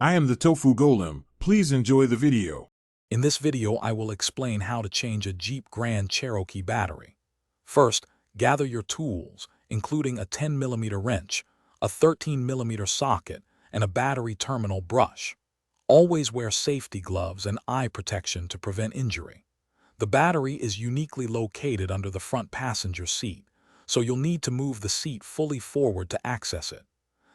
I am the Tofu Golem. Please enjoy the video. In this video, I will explain how to change a Jeep Grand Cherokee battery. First, gather your tools, including a 10mm wrench, a 13mm socket, and a battery terminal brush. Always wear safety gloves and eye protection to prevent injury. The battery is uniquely located under the front passenger seat, so you'll need to move the seat fully forward to access it.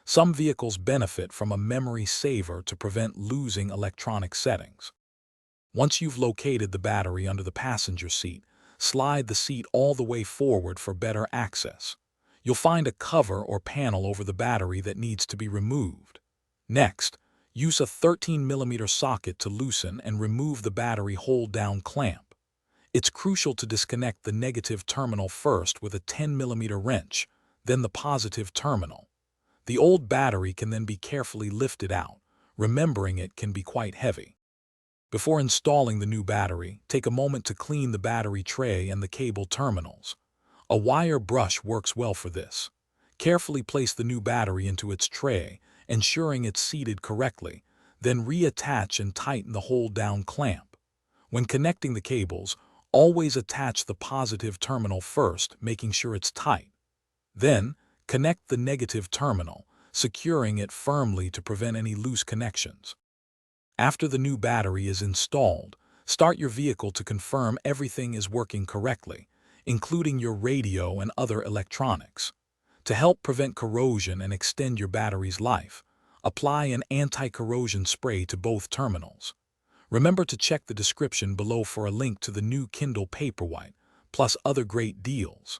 Some vehicles benefit from a memory saver to prevent losing electronic settings. Once you've located the battery under the passenger seat, slide the seat all the way forward for better access. You'll find a cover or panel over the battery that needs to be removed. Next, use a 13mm socket to loosen and remove the battery hold-down clamp. It's crucial to disconnect the negative terminal first with a 10mm wrench, then the positive terminal. The old battery can then be carefully lifted out, remembering it can be quite heavy. Before installing the new battery, take a moment to clean the battery tray and the cable terminals. A wire brush works well for this. Carefully place the new battery into its tray, ensuring it's seated correctly, then reattach and tighten the hold-down clamp. When connecting the cables, always attach the positive terminal first, making sure it's tight. Then, connect the negative terminal, securing it firmly to prevent any loose connections. After the new battery is installed, start your vehicle to confirm everything is working correctly, including your radio and other electronics. To help prevent corrosion and extend your battery's life, apply an anti-corrosion spray to both terminals. Remember to check the description below for a link to the new Kindle Paperwhite, plus other great deals.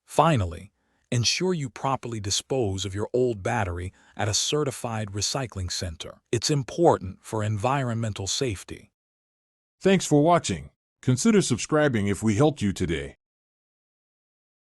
Finally, ensure you properly dispose of your old battery at a certified recycling center. It's important for environmental safety. Thanks for watching. Consider subscribing if we helped you today.